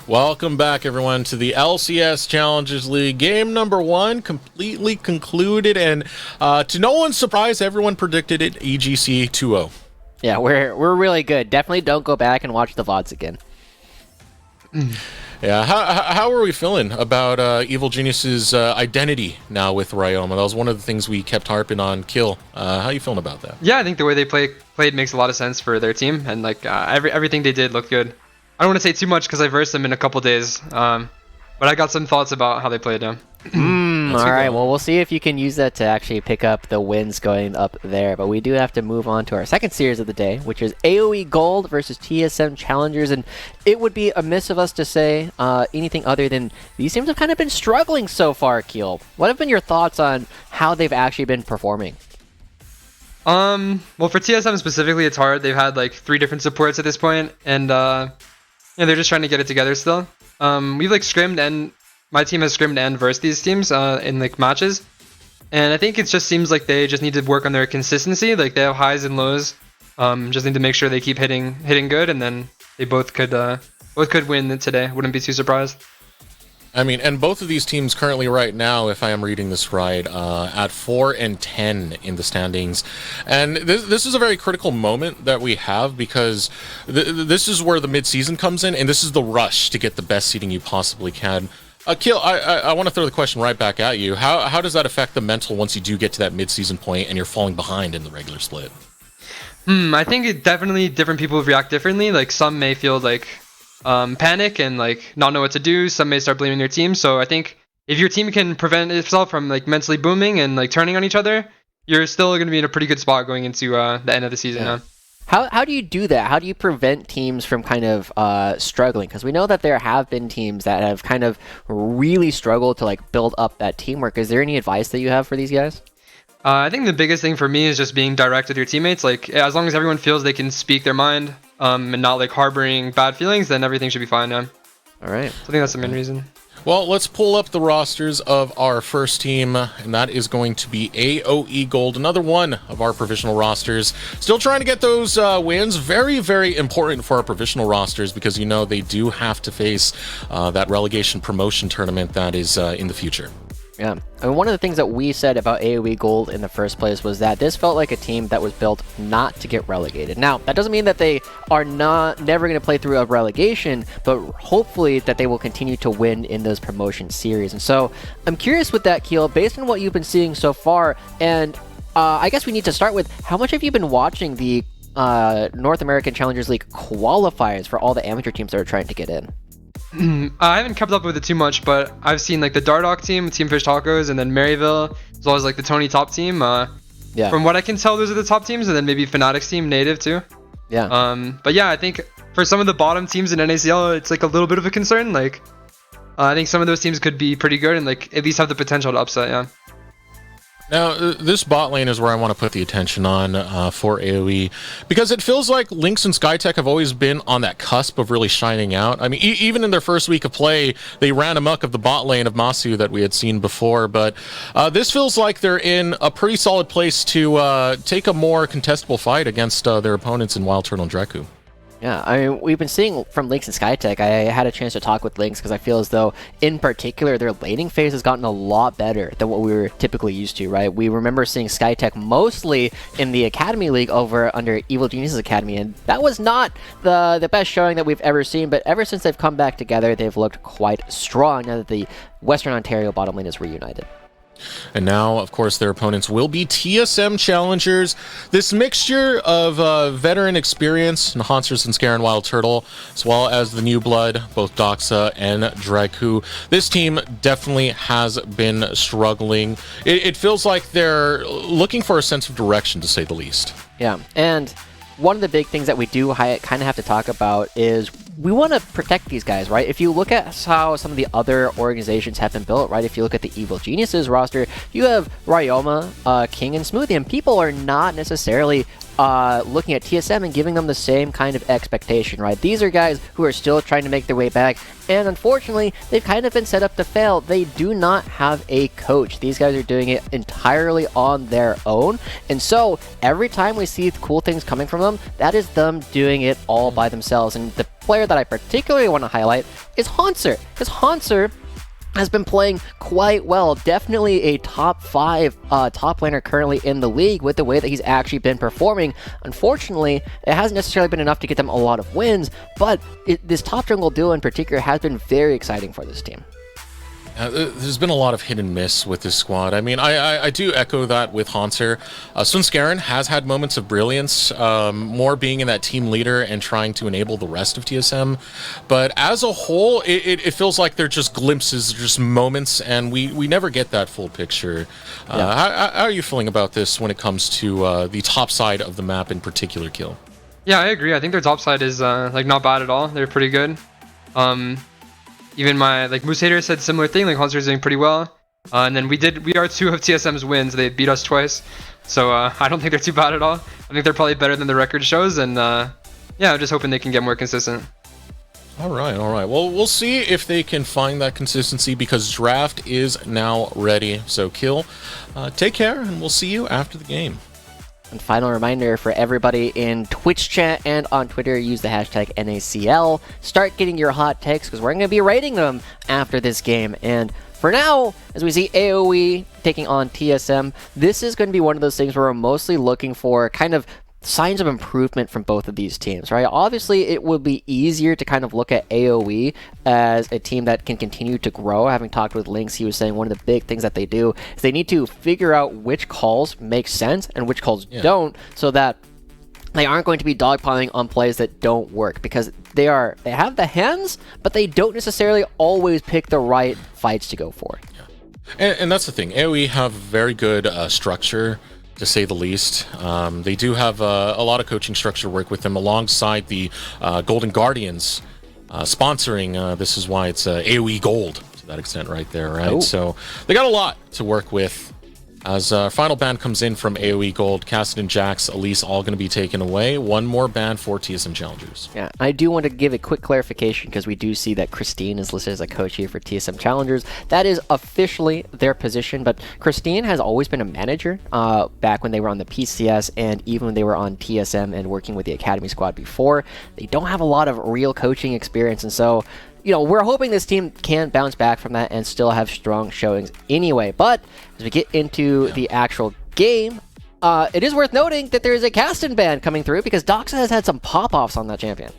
Welcome back, everyone, to the LCS Challengers League. Game number 1 completely concluded, and to no one's surprise, everyone predicted it EGC 2-0. Yeah, we're really good. Definitely don't go back and watch the VODs again. Yeah, how are we feeling about Evil Genius's identity now with Ryoma? That was one of the things we kept harping on. Kill, how you feeling about that? Yeah, I think the way they played makes a lot of sense for their team, and like everything they did looked good. I don't want to say too much because I versed them in a couple days, but I got some thoughts about how they played them. Alright, well, we'll see if you can use that to actually pick up the wins going up there. But we do have to move on to our second series of the day, which is AOE Gold versus TSM Challengers. And it would be amiss of us to say anything other than these teams have kind of been struggling so far, Keel. What have been your thoughts on how they've actually been performing? Well, for TSM specifically, it's hard. They've had like 3 different supports at this point, and they're just trying to get it together still. We've like scrimmed, and my team has scrimmed and versed these teams in like matches, and I think it just seems like they just need to work on their consistency. Like they have highs and lows. Just need to make sure they keep hitting good, and then they both could win today. Wouldn't be too surprised. I mean, and both of these teams currently right now, if I am reading this right, at 4 and 10 in the standings. And this is a very critical moment that we have because this is where the mid-season comes in, and this is the rush to get the best seeding you possibly can. Keel, I want to throw the question right back at you. How does that affect the mental once you do get to that mid-season point and you're falling behind in the regular split? I think it definitely different people react differently. Like some may feel like panic and like not know what to do. Some may start blaming their team. So I think if your team can prevent itself from like mentally booming and like turning on each other, you're still going to be in a pretty good spot going into the end of the season. Yeah. How do you do that? How do you prevent teams from kind of struggling? Because we know that there have been teams that have kind of really struggled to like build up that teamwork. Is there any advice that you have for these guys? I think the biggest thing for me is just being direct with your teammates. Like as long as everyone feels they can speak their mind and not like harboring bad feelings, then everything should be fine. All right. So I think that's the main reason. Well, let's pull up the rosters of our first team, and that is going to be AOE Gold, another one of our provisional rosters. Still trying to get those wins. Very, very important for our provisional rosters because, you know, they do have to face that relegation promotion tournament that is in the future. Yeah, I mean, one of the things that we said about AOE Gold in the first place was that this felt like a team that was built not to get relegated. Now, that doesn't mean that they are never going to play through a relegation, but hopefully that they will continue to win in those promotion series. And so I'm curious with that, Keel, based on what you've been seeing so far, and I guess we need to start with how much have you been watching the North American Challengers League qualifiers for all the amateur teams that are trying to get in? I haven't kept up with it too much, but I've seen like the Dardock team, Team Fish Tacos, and then Maryville, as well as like the Tony Top team. Yeah. From what I can tell, those are the top teams, and then maybe Fnatic's team, Native too. Yeah. But yeah, I think for some of the bottom teams in NACL, it's like a little bit of a concern. Like, I think some of those teams could be pretty good and like at least have the potential to upset. Yeah. Now, this bot lane is where I want to put the attention on for AOE, because it feels like Lynx and Skytech have always been on that cusp of really shining out. I mean, even in their first week of play, they ran amok of the bot lane of Masu that we had seen before, but this feels like they're in a pretty solid place to take a more contestable fight against their opponents in Wild Turtle and Dreku. Yeah, I mean, we've been seeing from Lynx and Skytech. I had a chance to talk with Lynx because I feel as though, in particular, their laning phase has gotten a lot better than what we were typically used to, right? We remember seeing Skytech mostly in the Academy League under Evil Genius's Academy, and that was not the best showing that we've ever seen, but ever since they've come back together, they've looked quite strong now that the Western Ontario bottom lane is reunited. And now, of course, their opponents will be TSM Challengers. This mixture of veteran experience, Enhancers and Scare and Wild Turtle, as well as the new blood, both Doxa and Dreku. This team definitely has been struggling. It feels like they're looking for a sense of direction, to say the least. Yeah, and one of the big things that we do kind of have to talk about is we want to protect these guys, right? If you look at how some of the other organizations have been built, right? If you look at the Evil Geniuses roster, you have Ryoma, King, and Smoothie, and people are not necessarily looking at TSM and giving them the same kind of expectation, right? These are guys who are still trying to make their way back, and unfortunately, they've kind of been set up to fail. They do not have a coach. These guys are doing it entirely on their own, and so every time we see cool things coming from them, that is them doing it all by themselves. And the player that I particularly want to highlight is Hauntzer, because Hauntzer has been playing quite well. Definitely a top 5 top laner currently in the league with the way that he's actually been performing. Unfortunately, it hasn't necessarily been enough to get them a lot of wins, but this top jungle duo in particular has been very exciting for this team. There's been a lot of hit and miss with this squad. I mean, I do echo that with Hauntzer. Svenskeren has had moments of brilliance, more being in that team leader and trying to enable the rest of TSM. But as a whole, it feels like they're just glimpses, just moments, and we never get that full picture. How are you feeling about this when it comes to the top side of the map in particular, Kill? Yeah, I agree. I think their top side is like not bad at all. They're pretty good. Even my Moose Hater said similar thing. Like Hauntzer is doing pretty well, and then we are 2 of TSM's wins. They beat us twice, so I don't think they're too bad at all. I think they're probably better than the record shows, and yeah, I'm just hoping they can get more consistent. All right. Well, we'll see if they can find that consistency because draft is now ready. So Kill, take care, and we'll see you after the game. And final reminder for everybody in Twitch chat and on Twitter, use the hashtag NACL. Start getting your hot takes because we're going to be rating them after this game. And for now, as we see AOE taking on TSM, this is going to be one of those things where we're mostly looking for kind of signs of improvement from both of these teams, right? Obviously, it would be easier to kind of look at AOE as a team that can continue to grow. Having talked with Lynx, he was saying one of the big things that they do is they need to figure out which calls make sense and which calls don't, so that they aren't going to be dogpiling on plays that don't work, because they have the hands, but they don't necessarily always pick the right fights to go for. And that's the thing. AOE have very good structure, to say the least. They do have a lot of coaching structure work with them alongside the Golden Guardians sponsoring. This is why it's AOE Gold to that extent right there, right? Oh. So they got a lot to work with. As final ban comes in from AOE Gold, Cassidy, Jax, Elise all going to be taken away. One more ban for TSM Challengers. Yeah, I do want to give a quick clarification because we do see that Christine is listed as a coach here for TSM Challengers. That is officially their position, but Christine has always been a manager back when they were on the PCS and even when they were on TSM and working with the Academy squad before. They don't have a lot of real coaching experience, and so we're hoping this team can bounce back from that and still have strong showings anyway. But as we get into the actual game, it is worth noting that there is a Caston ban coming through because Doxa has had some pop-offs on that champion.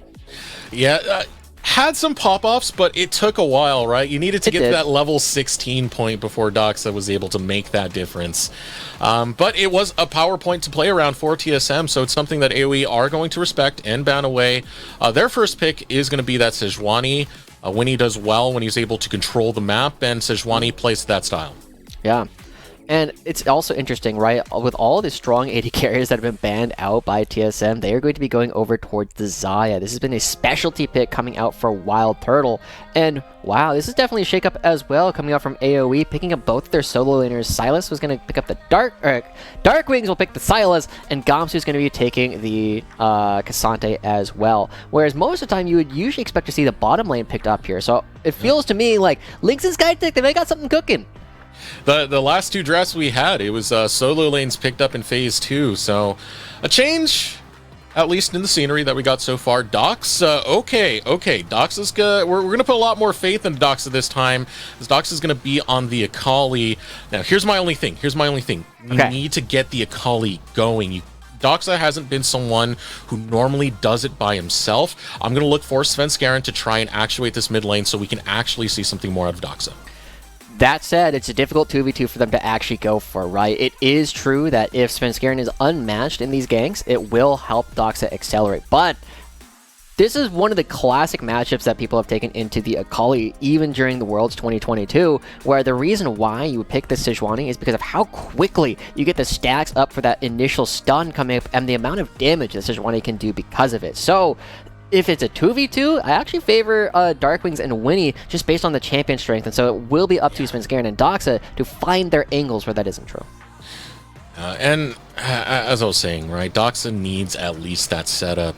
Yeah, had some pop-offs, but it took a while, right? You needed to get to that level 16 point before Doxa was able to make that difference. But it was a power point to play around for TSM, so it's something that AOE are going to respect and ban away. Their first pick is going to be that Sejuani. Winnie does well when he's able to control the map, and Sejuani plays that style. Yeah. And it's also interesting, right? With all the strong AD carriers that have been banned out by TSM, they are going to be going over towards the Xayah. This has been a specialty pick coming out for Wild Turtle. And wow, this is definitely a shakeup as well coming out from AOE, picking up both their solo laners. Sylas was going to pick up the Darkwings will pick the Sylas, and Gamsu is going to be taking the Cassante as well. Whereas most of the time, you would usually expect to see the bottom lane picked up here. So it feels to me like Lynx and Skytech, they may got something cooking. The last 2 drafts we had, it was solo lanes picked up in phase 2, so a change, at least in the scenery that we got so far. Dox, okay, Dox is good. We're gonna put a lot more faith in Dox this time, as Dox is gonna be on the Akali. Now, here's my only thing. We need to get the Akali going. Doxa hasn't been someone who normally does it by himself. I'm gonna look for Svenskeren to try and actuate this mid lane so we can actually see something more out of Doxa. That said, it's a difficult 2v2 for them to actually go for, right? It is true that if Svenskeren is unmatched in these ganks, it will help Doxa accelerate. But this is one of the classic matchups that people have taken into the Akali, even during the Worlds 2022, where the reason why you would pick the Sejuani is because of how quickly you get the stacks up for that initial stun coming up and the amount of damage that Sejuani can do because of it. So if it's a 2v2, I actually favor Darkwings and Winnie just based on the champion strength, and so it will be up to Svenskeren and Doxa to find their angles where that isn't true. And as I was saying, right, Doxa needs at least that setup.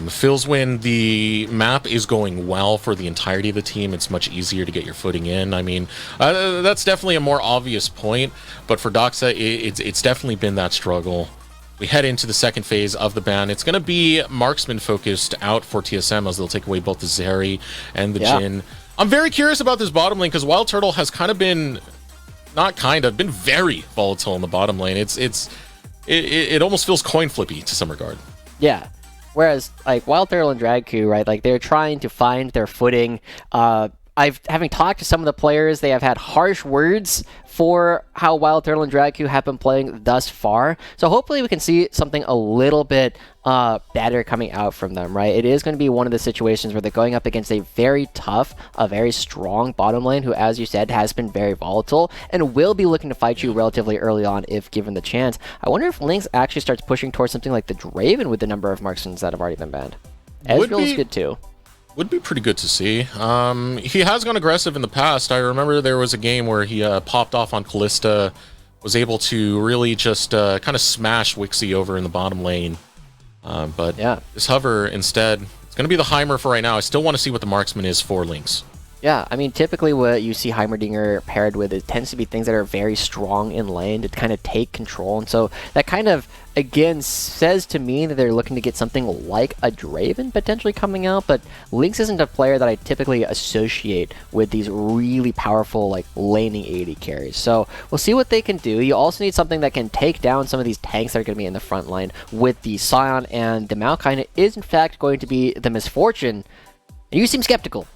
Feels when the map is going well for the entirety of the team, it's much easier to get your footing in. I mean, that's definitely a more obvious point, but for Doxa, it's definitely been that struggle. We head into the second phase of the ban. It's going to be marksman focused out for TSM as they'll take away both the Zeri and the Jhin. I'm very curious about this bottom lane because Wild Turtle has kind of been, been very volatile in the bottom lane. It almost feels coin flippy to some regard. Yeah. Whereas, like, Wild Turtle and Dragku, right, like, they're trying to find their footing. Having talked to some of the players, they have had harsh words for how Wild Turtle and Dragku have been playing thus far. So hopefully we can see something a little bit better coming out from them, right? It is going to be one of the situations where they're going up against a very tough, a very strong bottom lane who, as you said, has been very volatile and will be looking to fight you relatively early on if given the chance. I wonder if Lynx actually starts pushing towards something like the Draven with the number of marksmen that have already been banned. Ezreal is good too. Would be pretty good to see. He has gone aggressive in the past. I remember there was a game where he popped off on Kalista, was able to really just kind of smash Wixie over in the bottom lane. But yeah, this hover instead, it's going to be the Heimer for right now. I still want to see what the marksman is for Lynx. Yeah, I mean, typically what you see Heimerdinger paired with, it tends to be things that are very strong in lane to kind of take control. And so that kind of, again, says to me that they're looking to get something like a Draven potentially coming out. But Lynx isn't a player that I typically associate with these really powerful, like, laning AD carries. So we'll see what they can do. You also need something that can take down some of these tanks that are going to be in the front line with the Scion, and the Maokai. It is, in fact, going to be the Misfortune. And you seem skeptical.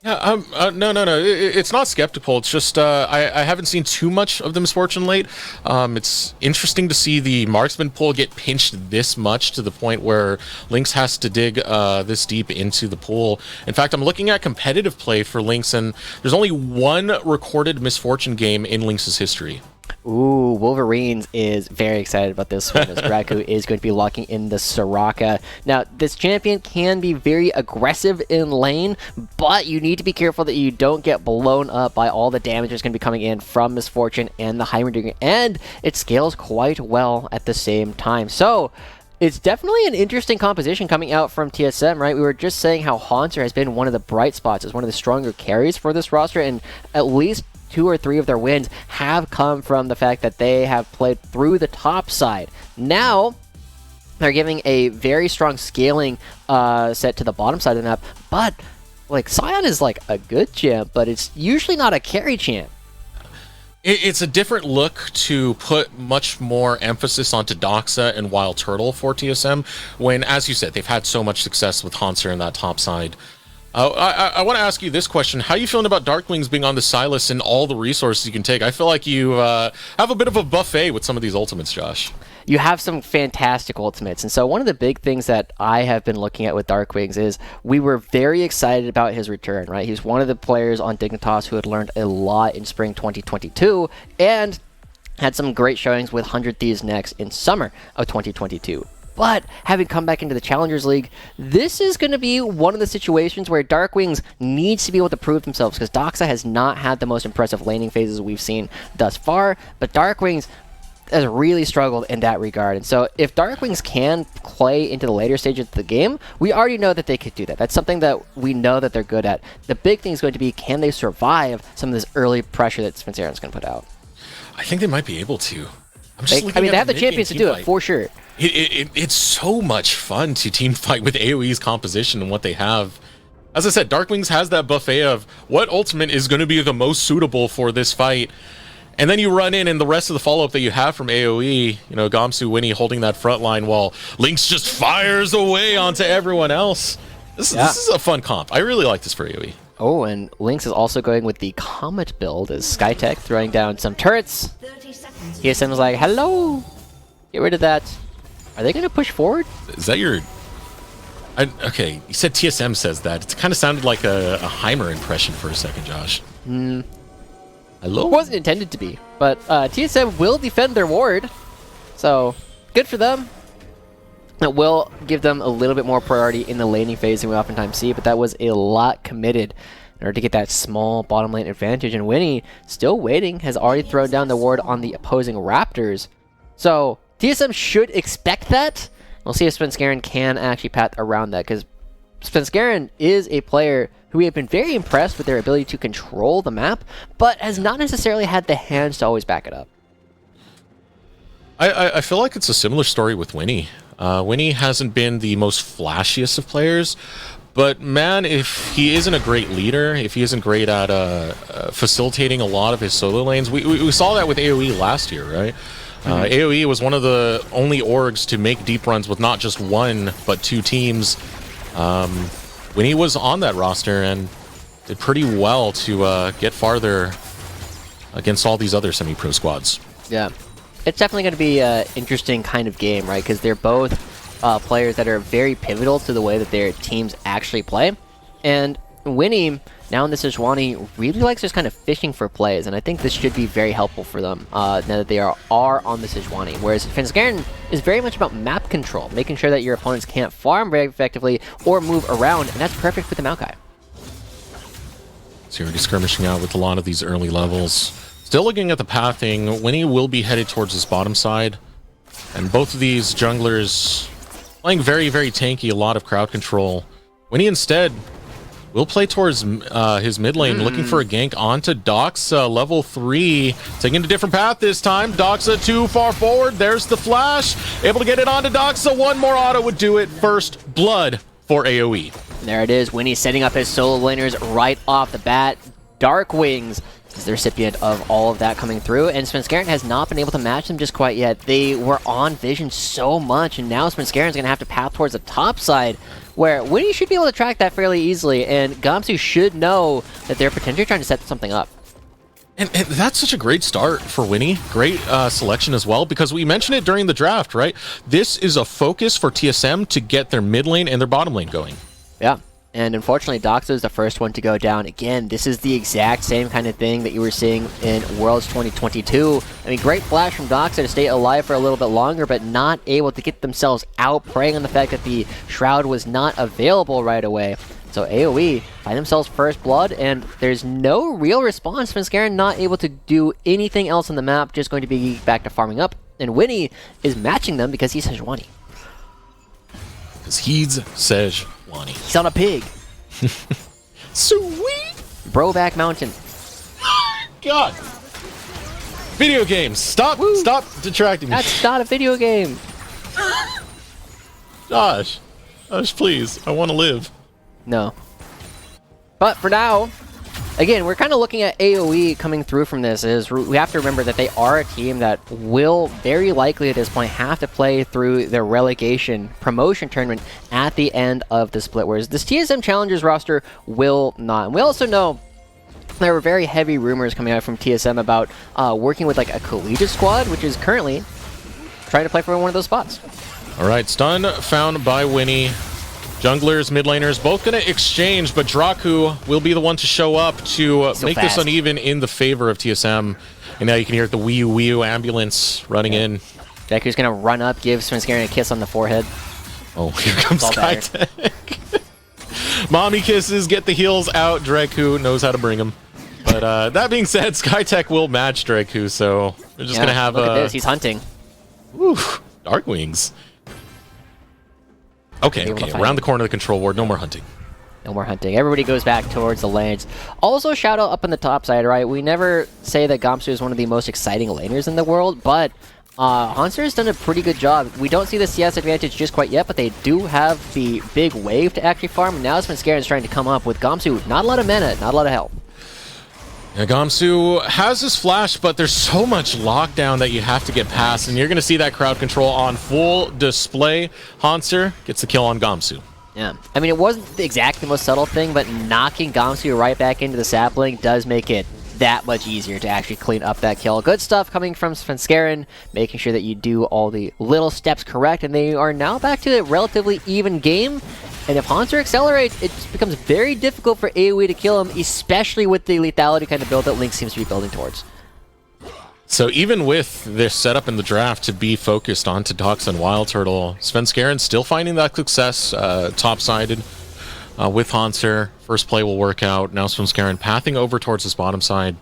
Yeah, no. It's not skeptical. It's just I haven't seen too much of the Misfortune late. It's interesting to see the marksman pool get pinched this much to the point where Lynx has to dig this deep into the pool. In fact, I'm looking at competitive play for Lynx, and there's only one recorded Misfortune game in Lynx's history. Ooh, Wolverines is very excited about this one, as Dragku is going to be locking in the Soraka. Now, this champion can be very aggressive in lane, but you need to be careful that you don't get blown up by all the damage that's going to be coming in from Misfortune and the Heimerdinger, and it scales quite well at the same time. So, it's definitely an interesting composition coming out from TSM, right? We were just saying how Haunter has been one of the bright spots, as one of the stronger carries for this roster, and at least 2 or 3 of their wins have come from the fact that they have played through the top side. Now, they're giving a very strong scaling set to the bottom side of the map, but, like, Scion is, like, a good champ, but it's usually not a carry champ. It's a different look to put much more emphasis onto Doxa and Wild Turtle for TSM, when, as you said, they've had so much success with Haunter in that top side. I want to ask you this question. How are you feeling about Darklings being on the Silas and all the resources you can take? I feel like you have a bit of a buffet with some of these ultimates, Josh. You have some fantastic ultimates. And so one of the big things that I have been looking at with Darkwings is we were very excited about his return, right? He's one of the players on Dignitas who had learned a lot in spring 2022 and had some great showings with 100 Thieves next in summer of 2022. But having come back into the Challengers League, this is going to be one of the situations where Darkwings needs to be able to prove themselves, because Doxa has not had the most impressive laning phases we've seen thus far, but Darkwings has really struggled in that regard. And so if Darkwings can play into the later stages of the game, we already know that they could do that. That's something that we know that they're good at. The big thing is going to be, can they survive some of this early pressure that Spencer Aaron's going to put out? I think they might be able to. They have the champions to do it, for sure. It's so much fun to team fight with AoE's composition and what they have. As I said, Darkwings has that buffet of what ultimate is going to be the most suitable for this fight. And then you run in, and the rest of the follow-up that you have from AoE, you know, Gamsu Winnie holding that front line while Lynx just fires away onto everyone else. This is a fun comp. I really like this for AoE. Oh, and Lynx is also going with the Comet build as Skytech throwing down some turrets. TSM is like, hello! Get rid of that. Are they going to push forward? Is that your... okay, you said TSM says that. It kind of sounded like a Heimer impression for a second, Josh. Hello? It Hello? wasn't intended to be, but TSM will defend their ward, so good for them. It will give them a little bit more priority in the laning phase than we oftentimes see, but that was a lot committed. in order to get that small bottom lane advantage. And Winnie, still waiting, has already thrown down the ward on the opposing Raptors. So TSM should expect that. We'll see if Svenskeren can actually path around that, because Svenskeren is a player who we have been very impressed with their ability to control the map, but has not necessarily had the hands to always back it up. I feel like it's a similar story with Winnie. Winnie hasn't been the most flashiest of players, but man, if he isn't a great leader, if he isn't great at facilitating a lot of his solo lanes, we saw that with AOE last year, right? AOE was one of the only orgs to make deep runs with not just one, but two teams. Winnie was on that roster and did pretty well to get farther against all these other semi-pro squads. Yeah. It's definitely going to be an interesting kind of game, right? Because they're both players that are very pivotal to the way that their teams actually play. And Winnie, now in the Sejuani, really likes just kind of fishing for plays, and I think this should be very helpful for them now that they are on the Sejuani. Whereas Svenskeren is very much about map control, making sure that your opponents can't farm very effectively or move around, and that's perfect with the Maokai. So you're already skirmishing out with a lot of these early levels. Still looking at the pathing, Winnie will be headed towards his bottom side. And both of these junglers playing very, very tanky, a lot of crowd control. Winnie instead will play towards his mid lane, looking for a gank onto Doxa, level 3. Taking a different path this time. Doxa too far forward. There's the flash. Able to get it onto Doxa. One more auto would do it. First blood for AOE. There it is. Winnie setting up his solo laners right off the bat. Dark Wings is the recipient of all of that coming through, and Svenskeren has not been able to match them just quite yet. They were on Vision so much, and now Svenskeren's going to have to path towards the top side, where Winnie should be able to track that fairly easily, and Gamsu should know that they're potentially trying to set something up. And that's such a great start for Winnie. Great selection as well, because we mentioned it during the draft, right? This is a focus for TSM to get their mid lane and their bottom lane going. Yeah. And unfortunately, Doxa is the first one to go down. Again, this is the exact same kind of thing that you were seeing in Worlds 2022. I mean, great flash from Doxa to stay alive for a little bit longer, but not able to get themselves out, preying on the fact that the Shroud was not available right away. So AOE find themselves first blood, and there's no real response. Svenskeren not able to do anything else on the map, just going to be back to farming up. And Winnie is matching them because he's Sejuani. Because he's Sejuani. He's on a pig. Sweet! Broback Mountain. God! Video games! Stop detracting me. That's not a video game. Josh, please. I want to live. No. But for now, again, we're kind of looking at AOE coming through from this. We have to remember that they are a team that will very likely at this point have to play through their relegation promotion tournament at the end of the split, whereas this TSM Challengers roster will not. And we also know there were very heavy rumors coming out from TSM about working with like a collegiate squad, which is currently trying to play for one of those spots. All right, stun found by Winnie. Junglers, mid laners, both going to exchange, but Draku will be the one to show up to make this uneven in the favor of TSM. And now you can hear the Wii U ambulance running in. Draku's going to run up, give Svenskeren a kiss on the forehead. Oh, here comes Skytech. Mommy kisses, get the heals out. Draku knows how to bring them. But that being said, Skytech will match Draku, so we're just going to have look at this, he's hunting. Woo, Dark Wings. Okay, around the corner of the control ward, no more hunting. No more hunting. Everybody goes back towards the lanes. Also, shout out up on the top side, right? We never say that Gamsu is one of the most exciting laners in the world, but Hanser has done a pretty good job. We don't see the CS advantage just quite yet, but they do have the big wave to actually farm. And now Svenskeren is trying to come up with Gamsu. Not a lot of mana, not a lot of health. Yeah, Gamsu has his flash, but there's so much lockdown that you have to get past, and you're going to see that crowd control on full display. Hanser gets the kill on Gamsu. Yeah, I mean, it wasn't exactly the most subtle thing, but knocking Gamsu right back into the sapling does make it that much easier to actually clean up that kill. Good stuff coming from Svenskeren, making sure that you do all the little steps correct, and they are now back to a relatively even game. And if Hanser accelerates, it just becomes very difficult for AoE to kill him, especially with the lethality kind of build that Link seems to be building towards. So even with this setup in the draft to be focused onto Doxa and Wild Turtle, Svenskeren still finding that success top-sided. with Hanser. First play will work out. Now Svenskeren pathing over towards his bottom side.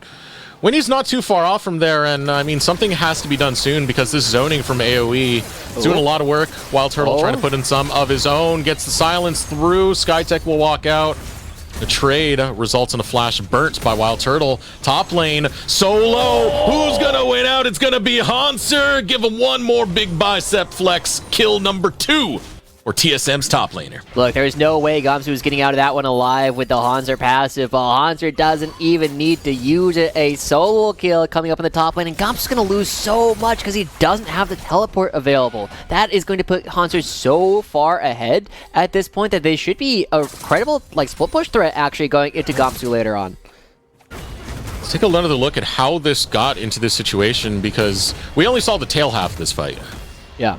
Winnie's not too far off from there, and I mean, something has to be done soon because this zoning from AOE is doing a lot of work. Wild Turtle trying to put in some of his own, gets the silence through. Skytech will walk out. The trade results in a flash burnt by Wild Turtle. Top lane, solo. Who's gonna win out? It's gonna be Hanser. Give him one more big bicep flex. Kill number 2. Or TSM's top laner. Look, there's no way Gamsu is getting out of that one alive with the Hanser passive. Hanser doesn't even need to use it. A solo kill coming up in the top lane, and Gamsu's going to lose so much because he doesn't have the teleport available. That is going to put Hanser so far ahead at this point that they should be a credible like split push threat actually going into Gamsu later on. Let's take another look at how this got into this situation because we only saw the tail half of this fight. Yeah.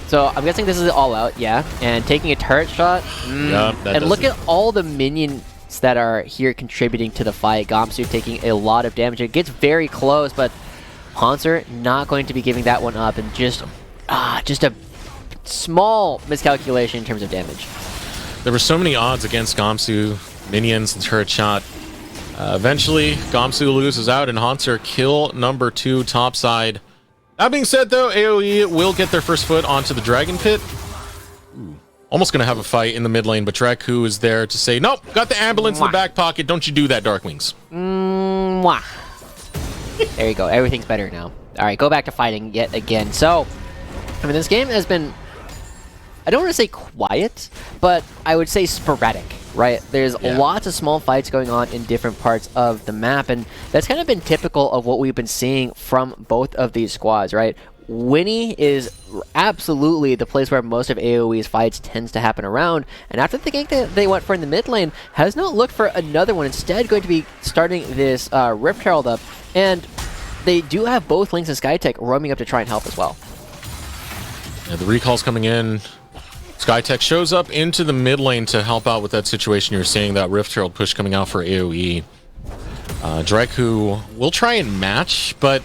So I'm guessing this is all out, yeah. And taking a turret shot. Yeah, and look at all the minions that are here contributing to the fight. Gamsu taking a lot of damage. It gets very close, but Hanser not going to be giving that one up, and just a small miscalculation in terms of damage. There were so many odds against Gamsu, minions, the turret shot. Eventually, Gamsu loses out, and Hanser kill number 2 topside. That being said, though, AOE will get their first foot onto the Dragon Pit. Ooh. Almost going to have a fight in the mid lane, but Draku is there to say, nope, got the ambulance in the back pocket. Don't you do that, Darkwings. There you go. Everything's better now. All right, go back to fighting yet again. So, I mean, this game has been, I don't want to say quiet, but I would say sporadic. Right, there's lots of small fights going on in different parts of the map, and that's kind of been typical of what we've been seeing from both of these squads, right? Winnie is absolutely the place where most of AoE's fights tends to happen around, and after the gank that they went for in the mid lane, has not looked for another one, instead going to be starting this Rift Herald up, and they do have both Lynx and Skytech roaming up to try and help as well. Yeah, the recall's coming in. Skytech shows up into the mid lane to help out with that situation. You're seeing that Rift Herald push coming out for AoE. Draku will try and match, but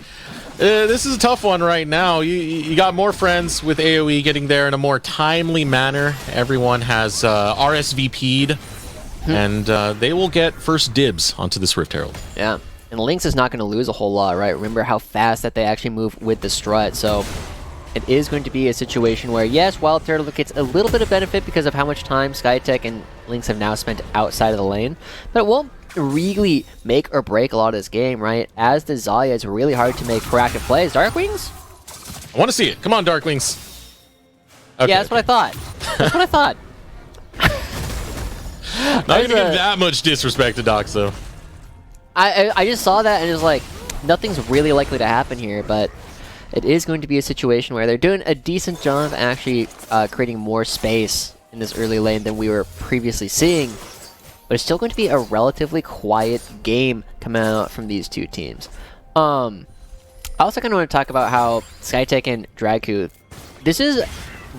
this is a tough one right now. You got more friends with AoE getting there in a more timely manner. Everyone has RSVP'd, and they will get first dibs onto this Rift Herald. Yeah, and Lynx is not going to lose a whole lot, right? Remember how fast that they actually move with the strut, so it is going to be a situation where, yes, Wild Turtle gets a little bit of benefit because of how much time Skytech and Lynx have now spent outside of the lane, but it won't really make or break a lot of this game, right? As the Zarya, it's really hard to make proactive plays. Darkwings? I want to see it. Come on, Darkwings. Okay, yeah, that's what I thought. That's what I thought. Not even give that much disrespect to Doxo. I just saw that and it was like, nothing's really likely to happen here, but it is going to be a situation where they're doing a decent job actually creating more space in this early lane than we were previously seeing. But it's still going to be a relatively quiet game coming out from these two teams. I also kind of want to talk about how Skytech and Draku, this is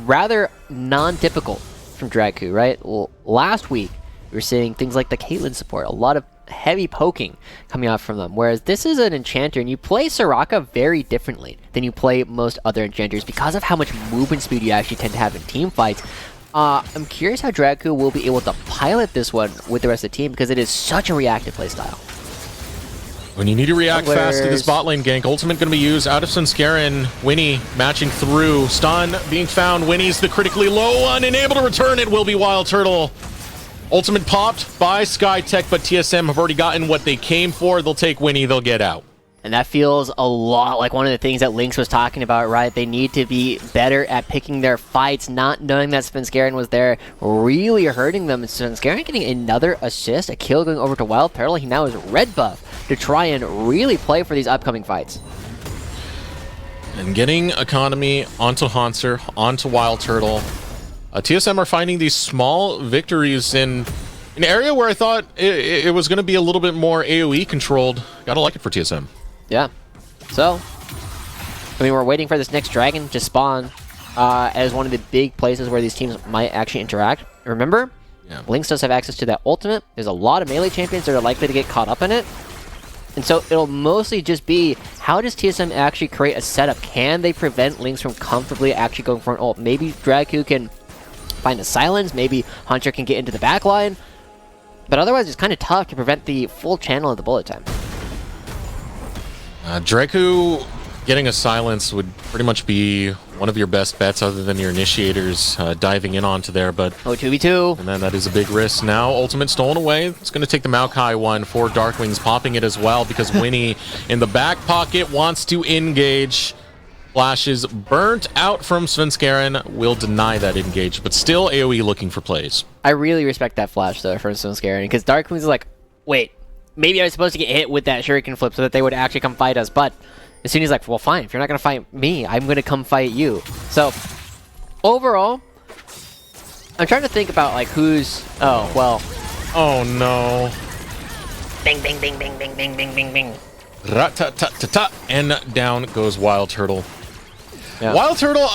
rather non-typical from Draku, right? Well, last week, we were seeing things like the Caitlyn support, a lot of heavy poking coming out from them, whereas this is an enchanter, and you play Soraka very differently than you play most other enchanters because of how much movement speed you actually tend to have in team fights. I'm curious how Draku will be able to pilot this one with the rest of the team because it is such a reactive playstyle. When you need to react fast to this bot lane gank, ultimate going to be used out of Svenskeren. Winnie matching through. Stun being found. Winnie's the critically low one, and able to return it will be Wild Turtle. Ultimate popped by Skytech, but TSM have already gotten what they came for. They'll take Winnie, they'll get out. And that feels a lot like one of the things that Lynx was talking about, right? They need to be better at picking their fights, not knowing that Svenskeren was there, really hurting them. Svenskeren getting another assist, a kill going over to Wild Turtle. He now is red buff to try and really play for these upcoming fights. And getting economy onto Hanser, onto Wild Turtle. TSM are finding these small victories in an area where I thought it was going to be a little bit more AoE controlled. Gotta like it for TSM. Yeah. So, I mean, we're waiting for this next dragon to spawn as one of the big places where these teams might actually interact. Remember, Lynx does have access to that ultimate. There's a lot of melee champions that are likely to get caught up in it. And so it'll mostly just be, how does TSM actually create a setup? Can they prevent Lynx from comfortably actually going for an ult? Maybe Draku can find a silence. Maybe Hunter can get into the back line. But otherwise, it's kind of tough to prevent the full channel of the bullet time. Dreku getting a silence would pretty much be one of your best bets other than your initiators diving in onto there, but... Oh, 2v2. And then that is a big risk. Now, ultimate stolen away. It's going to take the Maokai one for Darkwings, popping it as well because Winnie in the back pocket wants to engage. Flashes burnt out from Svenskeren, will deny that engage, but still AoE looking for plays. I really respect that flash, though, from Svenskeren, because Darkwings is like, wait, maybe I was supposed to get hit with that shuriken flip so that they would actually come fight us, but as soon as he's like, well, fine, if you're not going to fight me, I'm going to come fight you. So, overall, I'm trying to think about, like, who's... Oh, well... Oh, no. Bing, bing, bing, bing, bing, bing, bing, bing, bing. Rat-ta-ta-ta-ta, and down goes Wild Turtle. Yeah. Wild Turtle,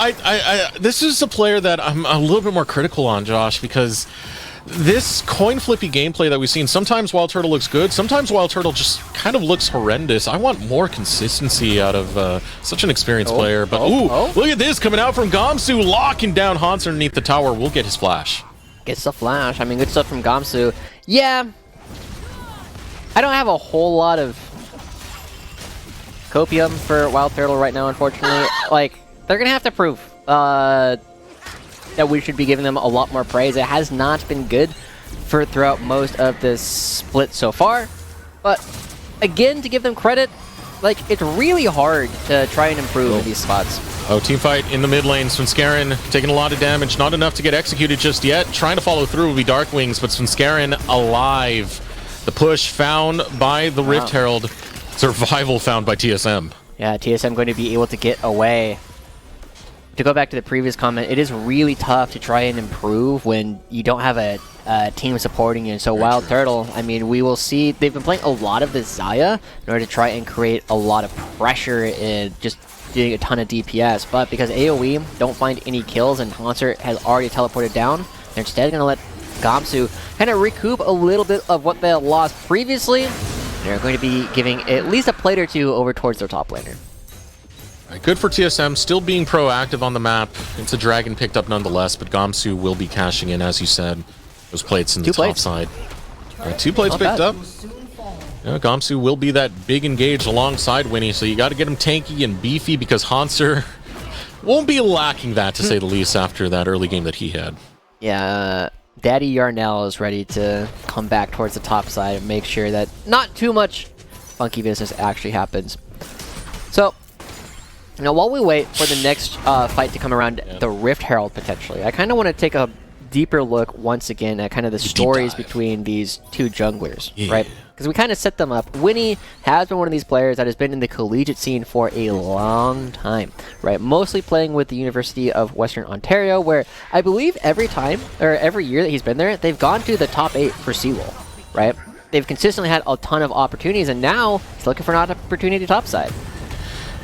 this is a player that I'm a little bit more critical on, Josh, because this coin flippy gameplay that we've seen, sometimes Wild Turtle looks good, sometimes Wild Turtle just kind of looks horrendous. I want more consistency out of such an experienced player, but look at this coming out from Gamsu, locking down Hans underneath the tower. We'll get his flash. Gets the flash. I mean, good stuff from Gamsu. Yeah, I don't have a whole lot of copium for Wild Turtle right now, unfortunately. Like, they're gonna have to prove that we should be giving them a lot more praise. It has not been good for throughout most of this split so far, but again, to give them credit, like, it's really hard to try and improve in these spots. Oh, team fight in the mid lane. Svenskeren taking a lot of damage, not enough to get executed just yet. Trying to follow through will be Darkwings, but Svenskeren alive. The push found by the Rift Herald. Survival found by TSM. Yeah, TSM going to be able to get away. To go back to the previous comment, it is really tough to try and improve when you don't have a team supporting you. And so Wild Turtle, I mean, we will see, they've been playing a lot of this Xayah in order to try and create a lot of pressure and just doing a ton of DPS. But because AoE don't find any kills and Haunter has already teleported down, they're instead going to let Gamsu kind of recoup a little bit of what they lost previously. They're going to be giving at least a plate or two over towards their top laner. Good for TSM, still being proactive on the map. It's a dragon picked up nonetheless, but Gamsu will be cashing in, as you said. Those plates in the top side. 2 plates picked up. Yeah, Gamsu will be that big engage alongside Winnie, so you got to get him tanky and beefy because Hanser won't be lacking that, to say the least, after that early game that he had. Yeah, Daddy Yarnell is ready to come back towards the top side and make sure that not too much funky business actually happens. So, now, while we wait for the next fight to come around, the Rift Herald potentially, I kind of want to take a deeper look once again at kind of the stories between these two junglers, right? Because we kind of set them up. Winnie has been one of these players that has been in the collegiate scene for a long time, right? Mostly playing with the University of Western Ontario, where I believe every year that he's been there, they've gone to the top 8 for Seawolf, right? They've consistently had a ton of opportunities, and now he's looking for an opportunity topside.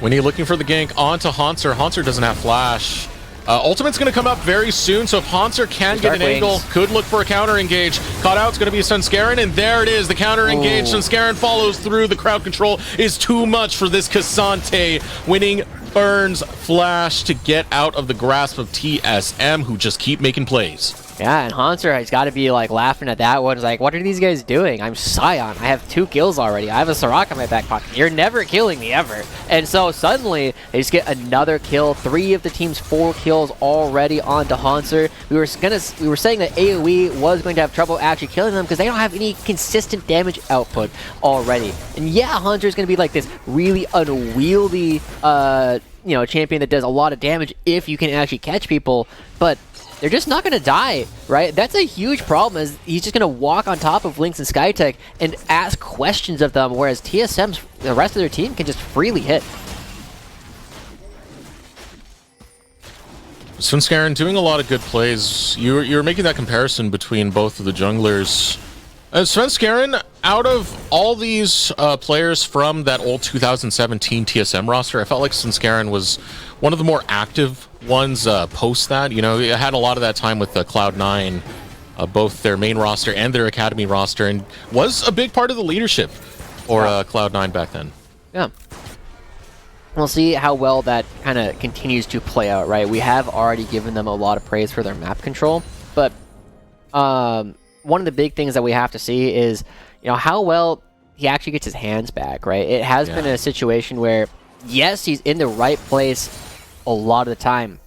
Winnie looking for the gank onto Hanser. Hanser doesn't have flash. Ultimate's going to come up very soon, so if Hanser can get an angle, could look for a counter engage. Caught out, it's going to be Svenskeren, and there it is, the counter engage. Svenskeren follows through. The crowd control is too much for this Cassante. Winning burns flash to get out of the grasp of TSM, who just keep making plays. Yeah, and Hanser has got to be like laughing at that one. He's like, what are these guys doing? I'm Sion. I have 2 kills already. I have a Soraka in my back pocket. You're never killing me ever. And so suddenly they just get another kill. 3 of the team's 4 kills already onto Hanser. We were saying that AoE was going to have trouble actually killing them because they don't have any consistent damage output already. And yeah, Hanser is going to be like this really unwieldy champion that does a lot of damage if you can actually catch people, but they're just not going to die, right? That's a huge problem, is he's just going to walk on top of Lynx and Skytech and ask questions of them, whereas TSM's, the rest of their team, can just freely hit. Svenskeren doing a lot of good plays. You're making that comparison between both of the junglers. Svenskeren, out of all these players from that old 2017 TSM roster, I felt like Svenskeren was one of the more active ones post that. You know, it had a lot of that time with Cloud9, both their main roster and their academy roster, and was a big part of the leadership for Cloud9 back then. Yeah. We'll see how well that kind of continues to play out, right? We have already given them a lot of praise for their map control, but one of the big things that we have to see is, how well he actually gets his hands back, right? It has been a situation where, yes, he's in the right place a lot of the time,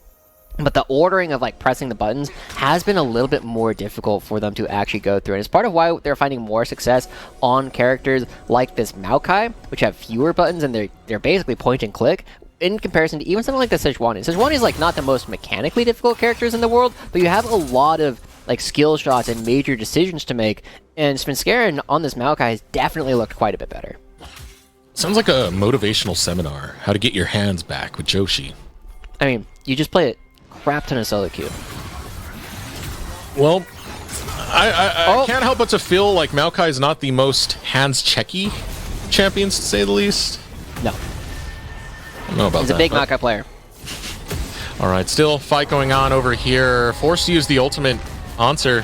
but the ordering of like pressing the buttons has been a little bit more difficult for them to actually go through. And it's part of why they're finding more success on characters like this Maokai, which have fewer buttons and they're basically point and click, in comparison to even something like the Sejuani. Sejuani is like not the most mechanically difficult characters in the world, but you have a lot of like skill shots and major decisions to make, and Svenskeren on this Maokai has definitely looked quite a bit better. Sounds like a motivational seminar, how to get your hands back with Joshi. I mean, you just play a crap ton of solo queue. Well, I can't help but to feel like Maokai is not the most hands-checky champions, to say the least. No. I don't know about that. He's a big Maokai player. Alright, still fight going on over here. Forced to use the ultimate. Answer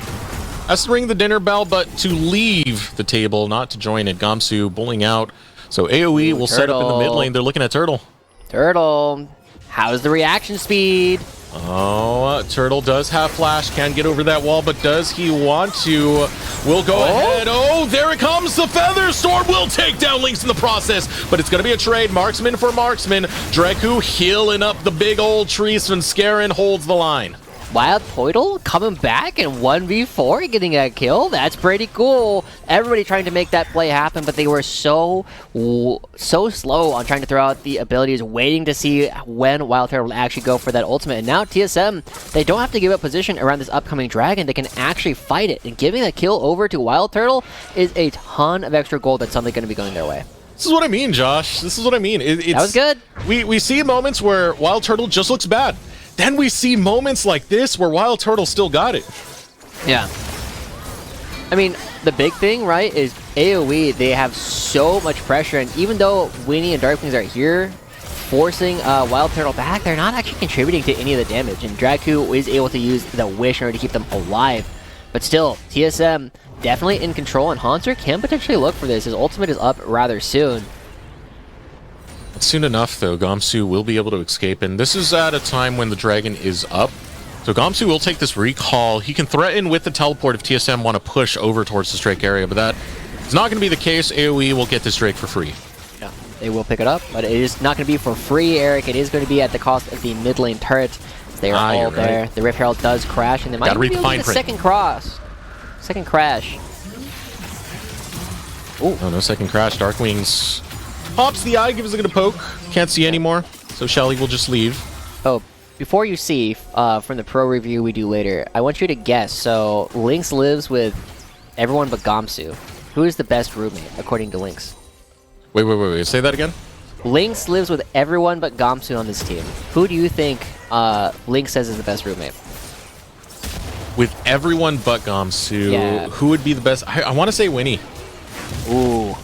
has to ring the dinner bell, but to leave the table, not to join it. Gamsu bullying out. So AOE will set up in the mid lane. They're looking at Turtle. Turtle, how's the reaction speed? Oh, Turtle does have flash, can get over that wall, but does he want to? Will go ahead. Oh, there it comes. The Feather Storm will take down Lynx in the process, but it's going to be a trade. Marksman for marksman. Dreku healing up the big old tree. Svenskeren holds the line. Wild Poidle coming back in 1v4, getting a kill. That's pretty cool. Everybody trying to make that play happen, but they were so slow on trying to throw out the abilities, waiting to see when Wild Turtle would actually go for that ultimate. And now TSM, they don't have to give up position around this upcoming dragon. They can actually fight it. And giving that kill over to Wild Turtle is a ton of extra gold that's suddenly going to be going their way. This is what I mean, Josh. This is what I mean. That was good. We see moments where Wild Turtle just looks bad. Then we see moments like this where Wild Turtle still got it. Yeah. I mean, the big thing, right, is AOE, they have so much pressure, and even though Winnie and Darkwings are here, forcing Wild Turtle back, they're not actually contributing to any of the damage, and Draku is able to use the Wish in order to keep them alive. But still, TSM definitely in control, and Haunter can potentially look for this. His ultimate is up rather soon. Soon enough, though, Gamsu will be able to escape, and this is at a time when the dragon is up. So Gamsu will take this recall. He can threaten with the teleport if TSM want to push over towards the Drake area, but that is not going to be the case. AOE will get this Drake for free. Yeah, they will pick it up, but it is not going to be for free, Eric. It is going to be at the cost of the mid lane turret. They are all there. Right. The Rift Herald does crash, and they might be able to get a second crash. Oh, no second crash. Darkwings pops the eye, gives it a poke. Can't see anymore, so Shelly will just leave. Oh, before you see, from the pro review we do later, I want you to guess. So, Lynx lives with everyone but Gamsu. Who is the best roommate, according to Lynx? Wait. Say that again? Lynx lives with everyone but Gamsu on this team. Who do you think Lynx says is the best roommate? With everyone but Gamsu, who would be the best? I want to say Winnie. Ooh.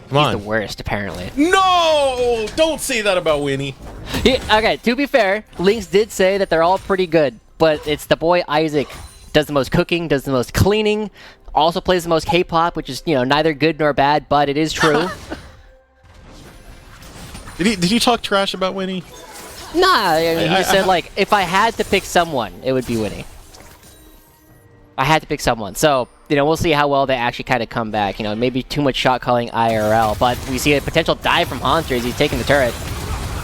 Come on. He's the worst, apparently. No! Don't say that about Winnie. Yeah, okay, to be fair, Lynx did say that they're all pretty good, but it's the boy Isaac. Does the most cooking, does the most cleaning, also plays the most K-pop, which is, neither good nor bad, but it is true. Did he talk trash about Winnie? Nah, he just said, like, if I had to pick someone, it would be Winnie. I had to pick someone. So, we'll see how well they actually kind of come back. Maybe too much shot calling IRL, but we see a potential dive from Haunter as he's taking the turret.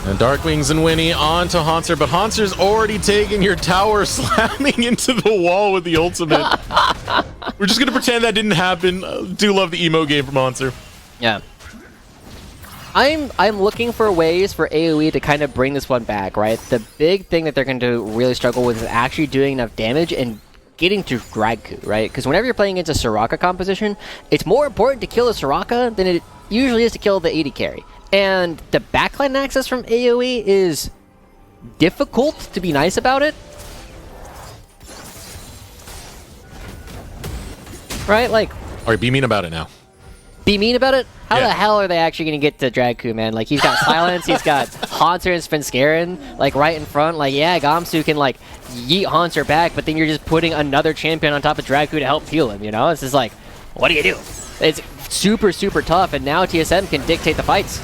And Darkwings and Winnie on to Haunter, but Haunter's already taking your tower, slamming into the wall with the ultimate. We're just going to pretend that didn't happen. Do love the emo game from Haunter. Yeah. I'm looking for ways for AoE to kind of bring this one back, right? The big thing that they're going to really struggle with is actually doing enough damage and getting to Dragku, right? Because whenever you're playing against a Soraka composition, it's more important to kill a Soraka than it usually is to kill the AD carry. And the backline access from AoE is difficult, to be nice about it. Right? Like... Alright, be mean about it now. Be mean about it? How the hell are they actually going to get to Dragku, man? Like, he's got Silence, he's got Haunter and Svenskeren, like, right in front. Like, yeah, Gamsu can, like, yeet Haunter back, but then you're just putting another champion on top of Dragku to help heal him, It's just like, what do you do? It's super, super tough, and now TSM can dictate the fights.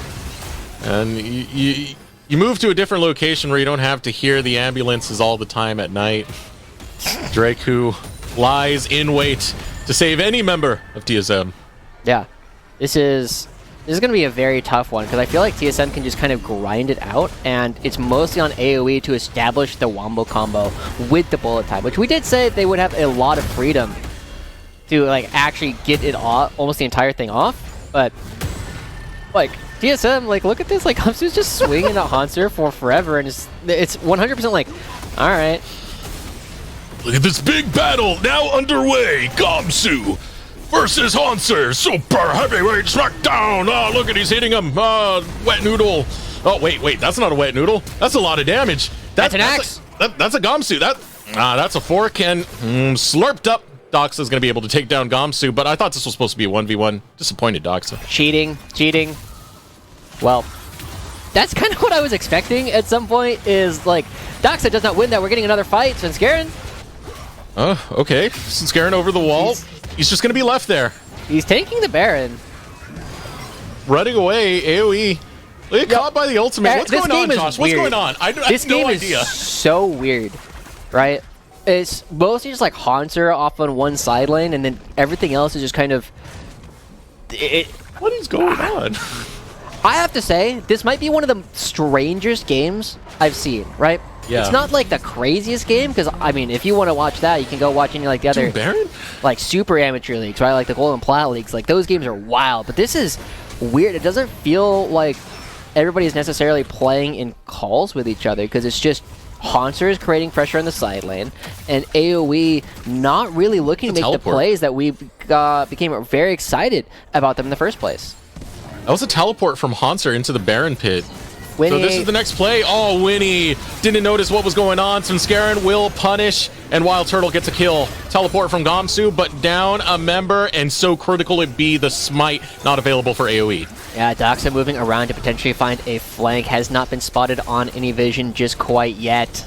And you move to a different location where you don't have to hear the ambulances all the time at night. Drake, who lies in wait to save any member of TSM. Yeah, this is going to be a very tough one because I feel like TSM can just kind of grind it out, and it's mostly on AOE to establish the wombo combo with the bullet time, which we did say they would have a lot of freedom to like actually get it off, almost the entire thing off. But like TSM, like look at this, like Gamsu's just swinging at Hanser for forever, and it's 100% like, all right. Look at this big battle now underway. Gamsu versus Hanser, super heavyweight smackdown. Oh, look at he's hitting him. Wet noodle. Oh, wait, that's not a wet noodle. That's a lot of damage. That's an axe. That's a Gamsu. That's a fork and slurped up. Doxa's going to be able to take down Gamsu, but I thought this was supposed to be a 1v1. Disappointed, Doxa. Cheating. Well, that's kind of what I was expecting at some point, is like, Doxa does not win that. We're getting another fight. Svenskeren. Oh, okay. Svenskeren over the wall. He's just going to be left there. He's taking the Baron. Running away, AOE. Look, caught by the ultimate. What's going on, Josh? What's going on? I have no idea. Is so weird, right? It's mostly just like Hanser off on one side lane, and then everything else is just kind of... What is going on? I have to say, this might be one of the strangest games I've seen, right? Yeah. It's not like the craziest game, because, I mean, if you want to watch that, you can go watch any like the other... Baron? Like super amateur leagues, right? Like the Gold and Plat leagues. Like those games are wild, but this is weird. It doesn't feel like everybody's necessarily playing in calls with each other, because it's just Hanser is creating pressure on the side lane, and AOE not really looking to make the plays that we became very excited about them in the first place. That was a teleport from Hanser into the Baron pit. Winnie. So this is the next play. Oh, Winnie didn't notice what was going on. Svenskeren will punish, and Wild Turtle gets a kill. Teleport from Gamsu, but down a member, and so critical it be the smite not available for AoE. Yeah, Doxa moving around to potentially find a flank. Has not been spotted on any vision just quite yet.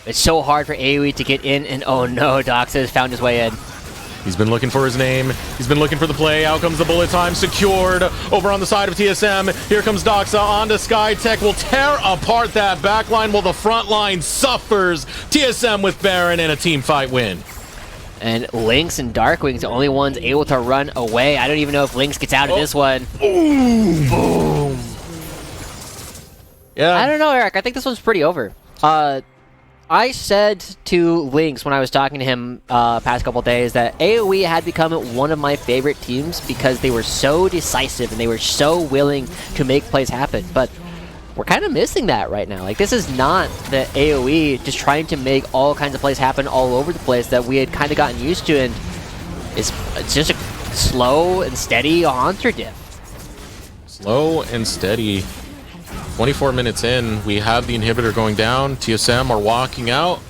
It's so hard for AoE to get in, and oh no, Doxa has found his way in. He's been looking for his name. He's been looking for the play. Out comes the bullet time. Secured over on the side of TSM. Here comes Doxa onto Skytech. Will tear apart that backline while the front line suffers. TSM with Baron and a team fight win. And Lynx and Darkwing's the only ones able to run away. I don't even know if Lynx gets out of this one. Boom! Boom! Yeah. I don't know, Eric. I think this one's pretty over. I said to Lynx when I was talking to him past couple days that AoE had become one of my favorite teams because they were so decisive and they were so willing to make plays happen. But we're kind of missing that right now. Like, this is not the AoE just trying to make all kinds of plays happen all over the place that we had kind of gotten used to, and it's just a slow and steady Hanser diff. Slow and steady. 24 minutes in, we have the inhibitor going down. TSM are walking out.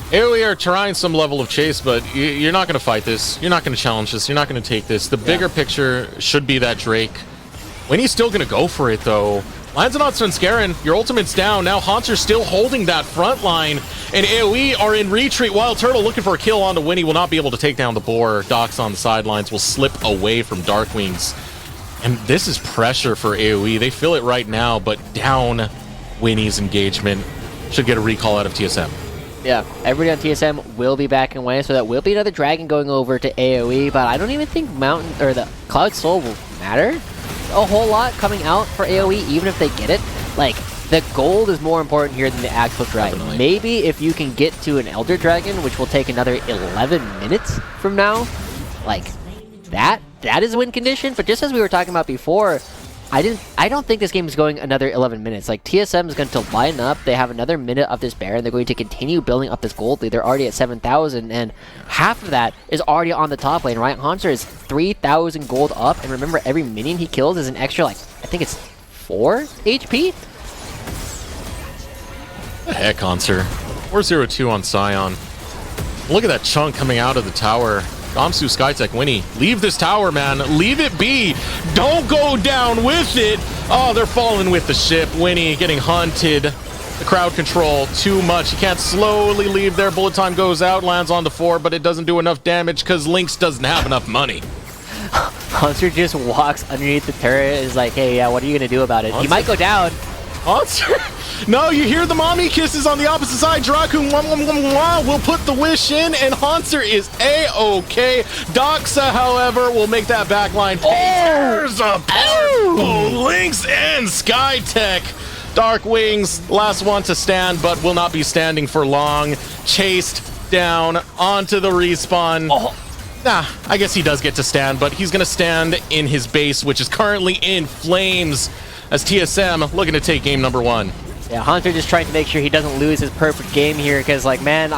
AoE are trying some level of chase, but you're not going to fight this. You're not going to challenge this. You're not going to take this. The bigger picture should be that Drake. Winnie's still going to go for it, though. Lands it on Svenskeren. Your ultimate's down. Now Hanser's still holding that front line, and AoE are in retreat. Wild Turtle looking for a kill onto Winnie. Will not be able to take down the boar. Docs on the sidelines will slip away from Darkwings. And this is pressure for AoE. They feel it right now, but down Winnie's engagement. Should get a recall out of TSM. Yeah, everybody on TSM will be backing away, so that will be another dragon going over to AoE, but I don't even think Mountain or the Cloud Soul will matter a whole lot coming out for AoE, even if they get it. Like, the gold is more important here than the actual dragon. Definitely. Maybe if you can get to an Elder Dragon, which will take another 11 minutes from now, like, that is a win condition. But just as we were talking about before, I don't think this game is going another 11 minutes. Like, TSM is going to line up. They have another minute of this Baron. They're going to continue building up this gold lead. They're already at 7,000, and half of that is already on the top lane, right? Hanser is 3,000 gold up, and remember, every minion he kills is an extra, like, I think it's 4 HP? The heck, Hanser. 402 on Scion. Look at that chunk coming out of the tower. Gamsu, Skytech, Winnie. Leave this tower, man. Leave it be. Don't go down with it. Oh, they're falling with the ship. Winnie getting hunted. The crowd control too much. He can't slowly leave there. Bullet time goes out, lands on the 4, but it doesn't do enough damage because Lynx doesn't have enough money. Hunter just walks underneath the turret and is like, hey, yeah, what are you going to do about it? He might go down. Hunter? No, you hear the mommy kisses on the opposite side. Draku will put the wish in, and Hunter is A-OK. Doxa, however, will make that backline. There's a powerful Lynx and Skytech. Dark Wings, last one to stand, but will not be standing for long. Chased down onto the respawn. Nah, I guess he does get to stand, but he's going to stand in his base, which is currently in flames, as TSM looking to take game number 1. Yeah, Hunter just trying to make sure he doesn't lose his perfect game here, because, like, man,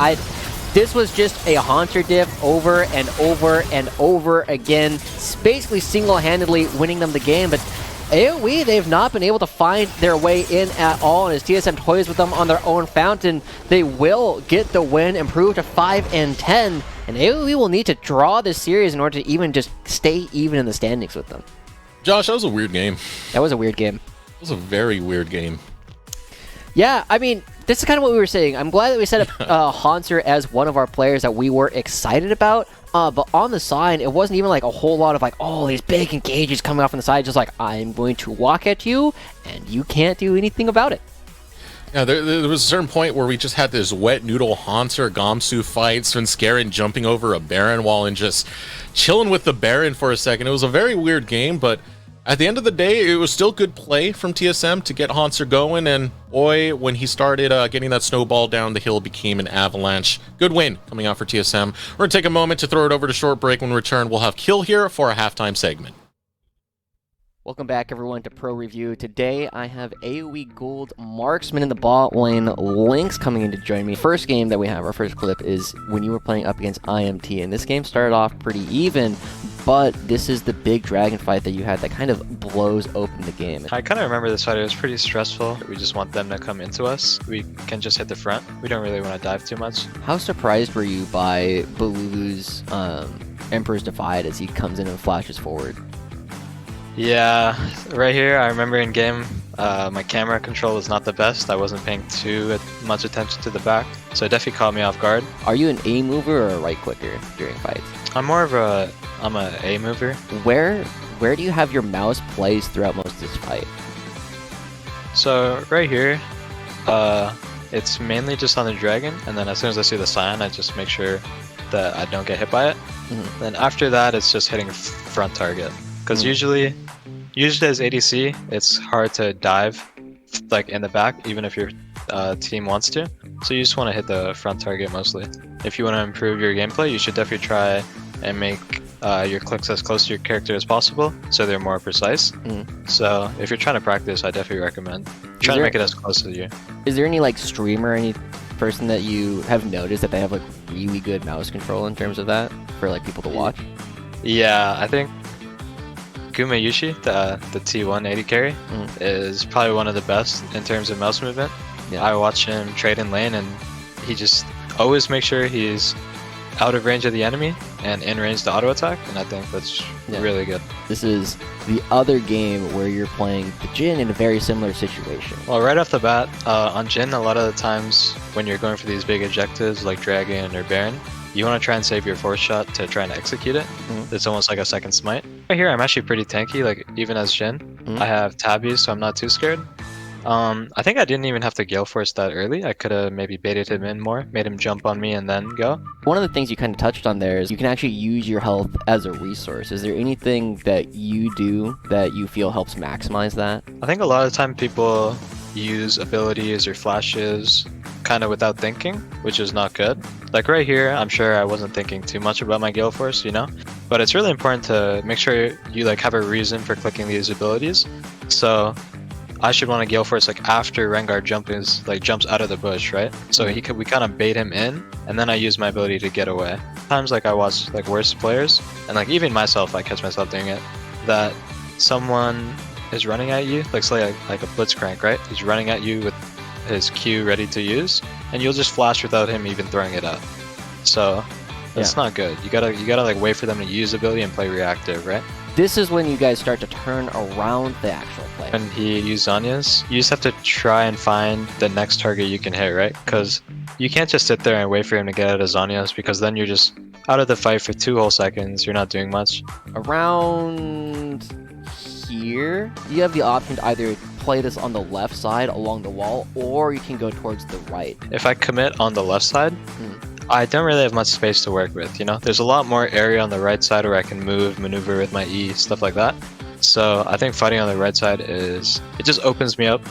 this was just a Hunter diff over and over and over again, basically single-handedly winning them the game, but AOE, they've not been able to find their way in at all, and as TSM toys with them on their own fountain, they will get the win, improve to 5-10, and AOE will need to draw this series in order to even just stay even in the standings with them. Josh, that was a weird game. That was a weird game. It was a very weird game. Yeah, I mean, this is kind of what we were saying. I'm glad that we set up Hanser as one of our players that we were excited about. But on the side, it wasn't even like a whole lot of like, oh, these big engages coming off on the side. Just like, I'm going to walk at you, and you can't do anything about it. Yeah, there was a certain point where we just had this wet noodle Hanser Gamsu fight, Svenskeren jumping over a Baron wall and just chilling with the Baron for a second. It was a very weird game, but at the end of the day, it was still good play from TSM to get Hanser going, and boy, when he started getting that snowball down the hill, became an avalanche. Good win coming out for TSM. We're going to take a moment to throw it over to short break. When we return, we'll have Kill here for a halftime segment. Welcome back, everyone, to Pro Review. Today, I have AOE Gold Marksman in the bot lane, Lynx coming in to join me. First game that we have, our first clip, is when you were playing up against IMT, and this game started off pretty even, but this is the big dragon fight that you had that kind of blows open the game. I kind of remember this fight. It was pretty stressful. We just want them to come into us. We can just hit the front. We don't really want to dive too much. How surprised were you by Balulu's Emperor's Divide as he comes in and flashes forward? Yeah, right here, I remember in game, my camera control was not the best. I wasn't paying too much attention to the back, so it definitely caught me off guard. Are you an A mover or a right clicker during fights? I'm a A mover. Where do you have your mouse placed throughout most of this fight? So right here, it's mainly just on the dragon, and then as soon as I see the sign, I just make sure that I don't get hit by it. Mm-hmm. Then after that, it's just hitting front target. Because usually as ADC, it's hard to dive like in the back, even if your team wants to. So you just want to hit the front target mostly. If you want to improve your gameplay, you should definitely try and make your clicks as close to your character as possible, so they're more precise. So if you're trying to practice, I definitely recommend trying to make it as close to you. Is there any like streamer, any person that you have noticed that they have like really good mouse control in terms of that for like people to watch? Yeah, I think Gumayushi, the T1 80 carry, is probably one of the best in terms of mouse movement. Yeah. I watch him trade in lane, and he just always makes sure he's out of range of the enemy and in range to auto attack, and I think that's really good. This is the other game where you're playing the Jhin in a very similar situation. Well, right off the bat, on Jhin, a lot of the times when you're going for these big objectives like Dragon or Baron, you want to try and save your force shot to try and execute it. It's almost like a second smite. Right here, I'm actually pretty tanky, like even as Jhin. I have tabbies, so I'm not too scared. I think I didn't even have to Gale Force that early. I could have maybe baited him in more, made him jump on me and then go. One of the things you kind of touched on there is you can actually use your health as a resource. Is there anything that you do that you feel helps maximize that? I think a lot of the time people use abilities or flashes kind of without thinking, which is not good. Like right here, I'm sure I wasn't thinking too much about my Gale Force, you know? But it's really important to make sure you like have a reason for clicking these abilities. So I should want to Gale Force like after Rengar jumps out of the bush, right? So we kind of bait him in, and then I use my ability to get away. Sometimes like I watch like worse players, and like even myself, I catch myself doing it, that someone is running at you, like say like a Blitzcrank, right? He's running at you with his Q ready to use, and you'll just flash without him even throwing it up. So that's not good. You gotta like wait for them to use ability and play reactive, right? This is when you guys start to turn around the actual play. When he used Zanya's, you just have to try and find the next target you can hit, right? Because you can't just sit there and wait for him to get out of Zanya's, because then you're just out of the fight for 2 whole seconds, you're not doing much. Around here, you have the option to either play this on the left side along the wall, or you can go towards the right. If I commit on the left side, I don't really have much space to work with, you know? There's a lot more area on the right side where I can move, maneuver with my E, stuff like that. So I think fighting on the right side it just opens me up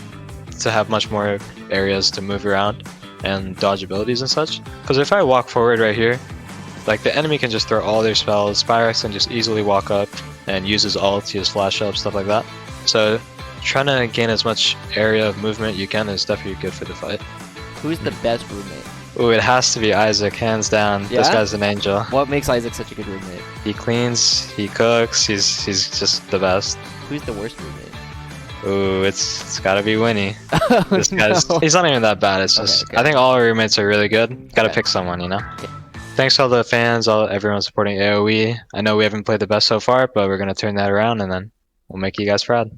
to have much more areas to move around and dodge abilities and such. Because if I walk forward right here, like the enemy can just throw all their spells, Spyrex can just easily walk up and use his ult, use flash up, stuff like that. So trying to gain as much area of movement you can is definitely good for the fight. Who's the best roommate? Ooh, it has to be Isaac, hands down. Yeah? This guy's an angel. What makes Isaac such a good roommate? He cleans, he cooks, he's just the best. Who's the worst roommate? Ooh, it's gotta be Winnie. Oh, This guy's no. he's not even that bad. It's just Okay. I think all our roommates are really good. Gotta Okay. pick someone, you know. Okay. Thanks to all the fans, everyone supporting AOE. I know we haven't played the best so far, but we're gonna turn that around and then we'll make you guys proud.